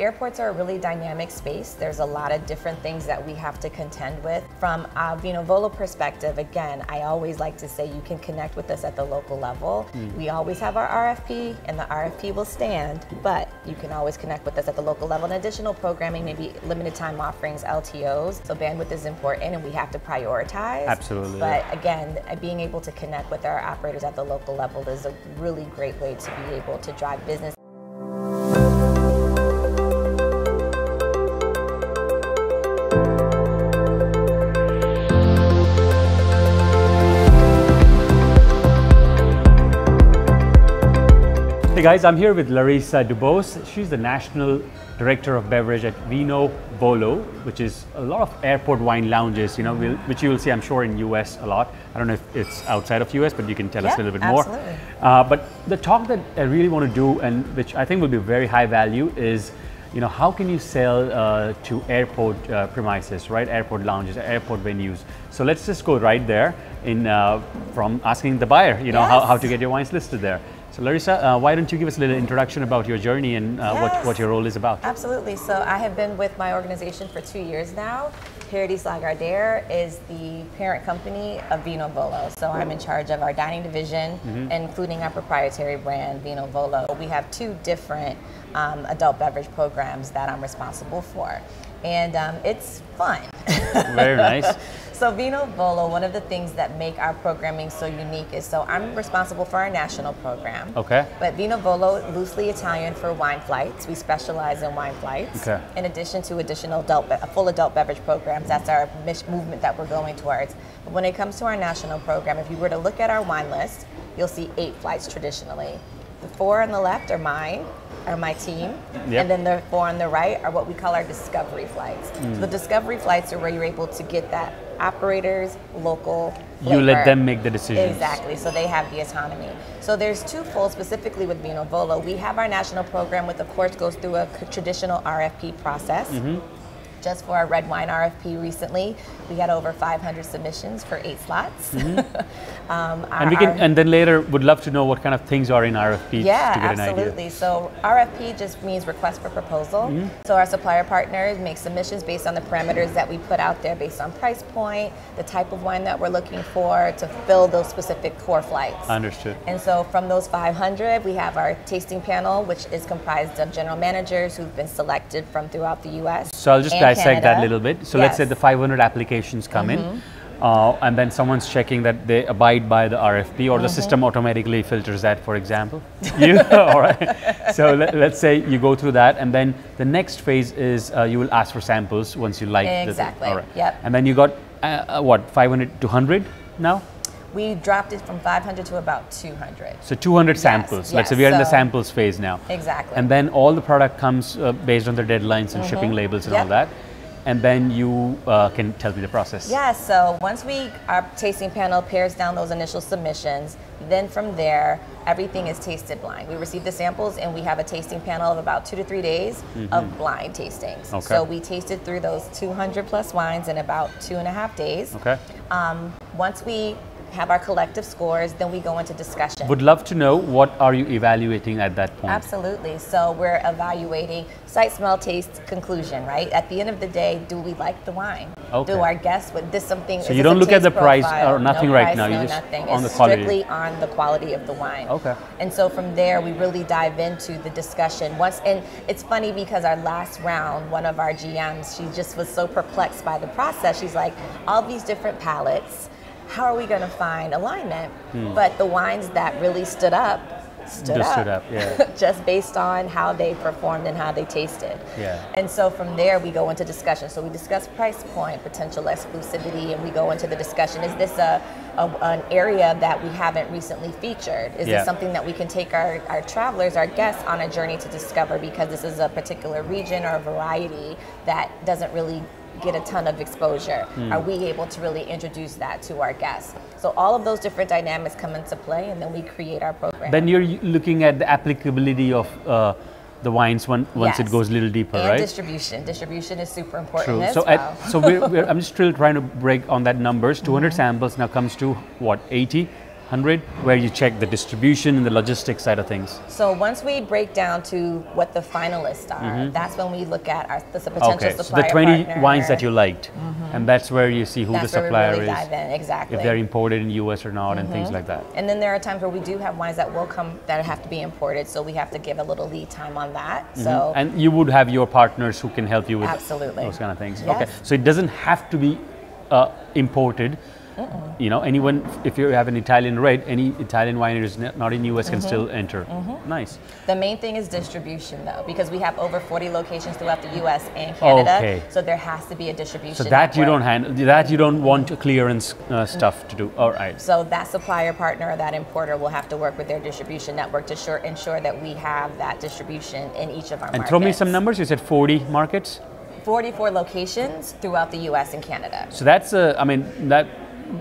airports are a really dynamic space. There's a lot of different things that we have to contend with. From a Vino Volo perspective, again, I always like to say you can connect with us at the local level. We always have our RFP, and the RFP will stand, but you can always connect with us at the local level. And additional programming, maybe limited time offerings, LTOs. So bandwidth is important, and we have to prioritize. Absolutely. But again, being able to connect with our operators at the local level is a really great way to be able to drive business. Hey guys, I'm here with Larissa Dubose. She's the National Director of Beverage at Vino Volo, which is a lot of airport wine lounges, you know, which you will see, I'm sure, in US a lot. I don't know if it's outside of US, but you can tell us a little bit more. But the talk that I really want to do, and which I think will be very high value, is, you know, how can you sell to airport premises, right? Airport lounges, airport venues. So let's just go right there in from asking the buyer, you know, how to get your wines listed there. So Larissa, why don't you give us a little introduction about your journey and what your role is about? Absolutely. So I have been with my organization for 2 years now. Paradis Lagardère is the parent company of Vino Volo. So I'm in charge of our dining division, including our proprietary brand, Vino Volo. We have 2 different adult beverage programs that I'm responsible for. And it's fun. Very nice. So Vino Volo, one of the things that make our programming so unique is, so I'm responsible for our national program. Okay. But Vino Volo, loosely Italian for wine flights. We specialize in wine flights. Okay. In addition to additional full adult beverage programs, that's our movement that we're going towards. But when it comes to our national program, if you were to look at our wine list, you'll see 8 flights traditionally. The 4 on the left are mine, are my team, and then the 4 on the right are what we call our discovery flights. So the discovery flights are where you're able to get that operators, local flavor. You let them make the decisions. Exactly, so they have the autonomy. So there's 2 folds specifically with Vino Volo. We have our national program, which of course goes through a traditional RFP process. Just for our red wine RFP recently, we had over 500 submissions for 8 slots. And then later would love to know what kind of things are in RFP to get an idea. Absolutely. So RFP just means request for proposal. So our supplier partners make submissions based on the parameters that we put out there, based on price point, the type of wine that we're looking for to fill those specific core flights. Understood. And so from those 500, we have our tasting panel, which is comprised of general managers who've been selected from throughout the US. So I'll just dissect that a little bit. So let's say the 500 applications come in, and then someone's checking that they abide by the RFP, or the system automatically filters that, for example. All right. So let's say you go through that, and then the next phase is you will ask for samples once you like. Exactly. All right. And then you got what, 500 to 100 now? We dropped it from 500 to about 200. So 200 samples. Let's say we are in the samples phase now. Exactly. And then all the product comes based on the deadlines and shipping labels and all that. And then you can tell me the process. Yeah, so once our tasting panel pairs down those initial submissions, then from there, everything is tasted blind. We receive the samples and we have a tasting panel of about 2 to 3 days of blind tastings. Okay. So we tasted through those 200 plus wines in about 2.5 days. Okay. Once we have our collective scores, then we go into discussion. Would love to know, what are you evaluating at that point? Absolutely. So we're evaluating sight, smell, taste, conclusion, right? At the end of the day, do we like the wine? Okay. Do our guests, with this something? So you don't look at the price or nothing right now, you just on the quality. Strictly on the quality of the wine. Okay. And so from there, we really dive into the discussion. And it's funny because our last round, one of our GMs, she just was so perplexed by the process. She's like, all these different palettes, how are we going to find alignment? But the wines that really stood up, just based on how they performed and how they tasted. And so from there we go into discussion. So we discuss price point, potential exclusivity, and we go into the discussion. Is this an area that we haven't recently featured? Is this something that we can take our travelers, our guests, on a journey to discover, because this is a particular region or a variety that doesn't really get a ton of exposure? Are we able to really introduce that to our guests? So all of those different dynamics come into play, and then we create our program. Then you're looking at the applicability of the wines once it goes a little deeper, and right? Distribution. Distribution is super important as well. So I'm just still trying to break on that numbers. 200 samples now comes to what, 80 100, where you check the distribution and the logistics side of things? So once we break down to what the finalists are, that's when we look at the potential Okay, supplier so the 20 partner. wines that you liked, and that's where you see who That's the where supplier we really is, dive in, exactly. if they're imported in US or not, and things like that. And then there are times where we do have wines that will come that have to be imported, so we have to give a little lead time on that. So And you would have your partners who can help you with absolutely those kind of things. Yes. Okay, so it doesn't have to be imported. You know, anyone, if you have an Italian red, any Italian wineries not in US can still enter. Nice. The main thing is distribution, though, because we have over 40 locations throughout the U.S. and Canada. Okay. So there has to be a distribution. So that you network. don't handle, that you don't want clearance stuff to do. All right. So that supplier partner or that importer will have to work with their distribution network to ensure that we have that distribution in each of our markets. And throw me some numbers. You said 40 markets? 44 locations throughout the U.S. and Canada. So that's I mean, that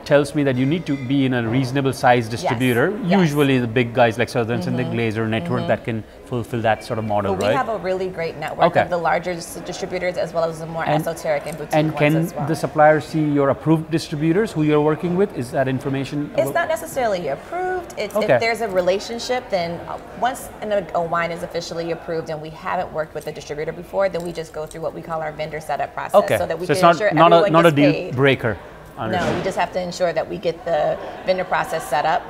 tells me that you need to be in a reasonable size distributor. Yes. Usually the big guys like Southerns and the Glazer network that can fulfill that sort of model, But right? we have a really great network of the larger distributors as well as the more esoteric and boutique And ones can as well. the suppliers see your approved distributors who you're working with? Is that information? It's not necessarily approved. It's, Okay. If there's a relationship, then once a wine is officially approved and we haven't worked with a distributor before, then we just go through what we call our vendor setup process Okay. so that we So can it's ensure not everyone a gets deal paid. breaker. No, we just have to ensure that we get the vendor process set up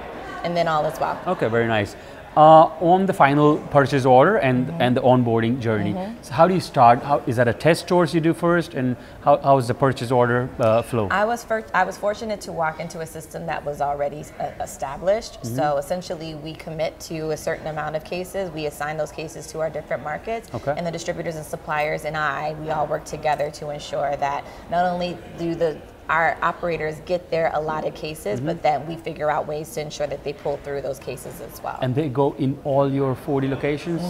and then all is well. Okay, very nice. On the final purchase order and the onboarding journey, so how do you start? How is that a test stores you do first, and how is the purchase order flow? I was fortunate to walk into a system that was already established. So essentially, we commit to a certain amount of cases. We assign those cases to our different markets, and the distributors and suppliers and we all work together to ensure that not only do our operators get their allotted cases, but then we figure out ways to ensure that they pull through those cases as well. And they go in all your 40 locations?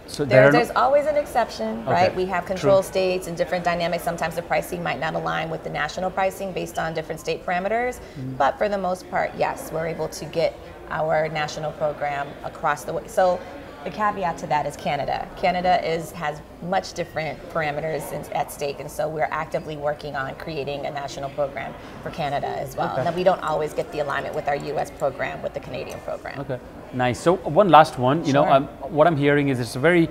So there's always an exception, right? Okay. We have control states and different dynamics. Sometimes the pricing might not align with the national pricing based on different state parameters. But for the most part, yes, we're able to get our national program across the way. So the caveat to that is Canada. Canada has much different parameters at stake, and so we're actively working on creating a national program for Canada as well. And then we don't always get the alignment with our U.S. program, with the Canadian program. Okay, nice. So one last one. You know, what I'm hearing is it's a very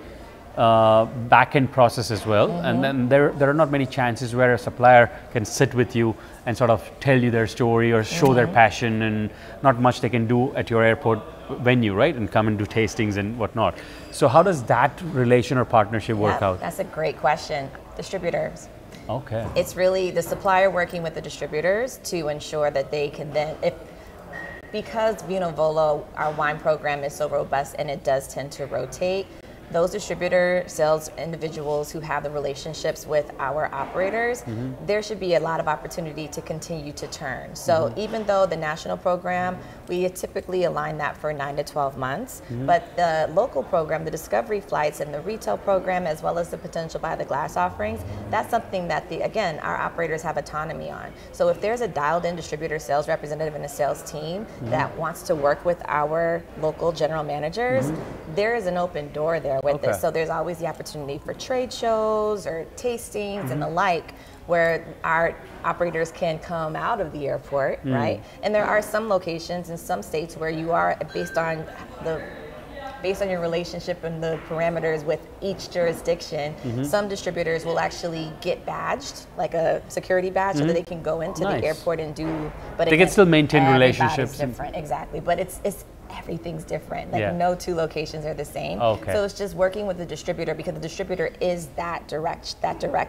back-end process as well, and then there are not many chances where a supplier can sit with you and sort of tell you their story or show their passion, and not much they can do at your airport venue, right? And come and do tastings and whatnot. So how does that relation or partnership work out? That's a great question. Distributors. Okay. It's really the supplier working with the distributors to ensure that they can then, because Vino Volo, our wine program is so robust and it does tend to rotate, those distributor sales individuals who have the relationships with our operators, there should be a lot of opportunity to continue to turn. So even though the national program, we typically align that for 9 to 12 months, but the local program, the discovery flights and the retail program, as well as the potential buy the glass offerings, that's something that again, our operators have autonomy on. So if there's a dialed in distributor sales representative and a sales team that wants to work with our local general managers, there is an open door there with this. So there's always the opportunity for trade shows or tastings and the like, where our operators can come out of the airport, right? And there are some locations in some states where you are based on your relationship and the parameters with each jurisdiction, some distributors will actually get badged, like a security badge, so that they can go into the airport and do. But they can still maintain relationships. Different, exactly. But it's everything's different. Like no two locations are the same. So it's just working with the distributor, because the distributor is that direct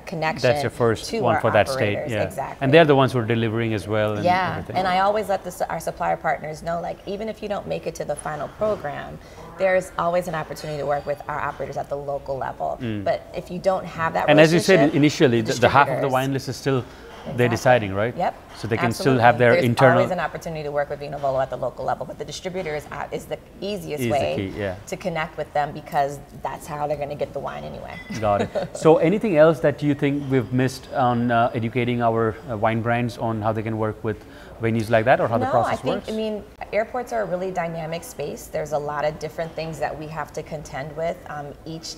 connection. That's your first one for that state. Yeah. Exactly. And they're the ones who are delivering as well. And everything. And I always let our supplier partners know, like, even if you don't make it to the final program, there's always an opportunity to work with our operators at the local level. But if you don't have that and as you said relationship, initially, the half of the wine list is still they're deciding, right? Yep. So they can still have their internal. There's always an opportunity to work with Vino Volo at the local level, but the distributor is the easiest way to connect with them, because that's how they're going to get the wine anyway. Got it. So anything else that you think we've missed on educating our wine brands on how they can work with venues like that, or how the process works? I mean, airports are a really dynamic space. There's a lot of different things that we have to contend with. Each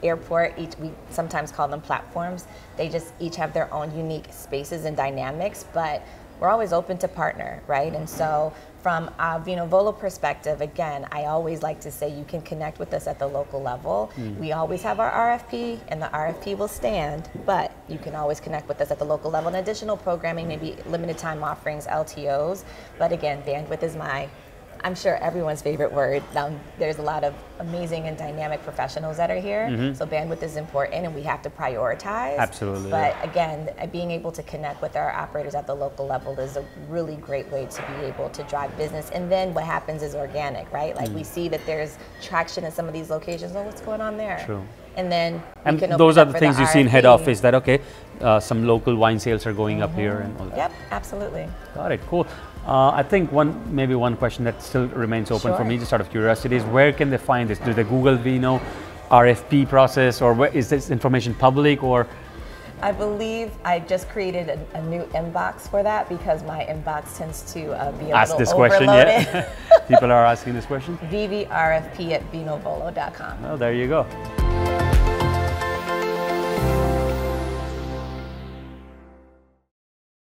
airport, we sometimes call them platforms. They just each have their own unique spaces and dynamics, but we're always open to partner, right? And so from a Vino Volo perspective, again, I always like to say you can connect with us at the local level. We always have our RFP, and the RFP will stand, but you can always connect with us at the local level. And additional programming, maybe limited time offerings, LTOs. But again, bandwidth is I'm sure everyone's favorite word. Now, there's a lot of amazing and dynamic professionals that are here, so bandwidth is important, and we have to prioritize. Absolutely. But again, being able to connect with our operators at the local level is a really great way to be able to drive business. And then what happens is organic, right? Like we see that there's traction in some of these locations. Oh, what's going on there? True. And then and those are the things you see in head office, that okay, some local wine sales are going up here and all that. Yep, absolutely. Got it, cool. I think maybe one question that still remains open for me, just out of curiosity, is where can they find this? Do they Google Vino RFP process, or is this information public, or? I believe I just created a new inbox for that, because my inbox tends to be a little overloaded. People are asking this question. VVRFP@vinovolo.com. Oh, there you go.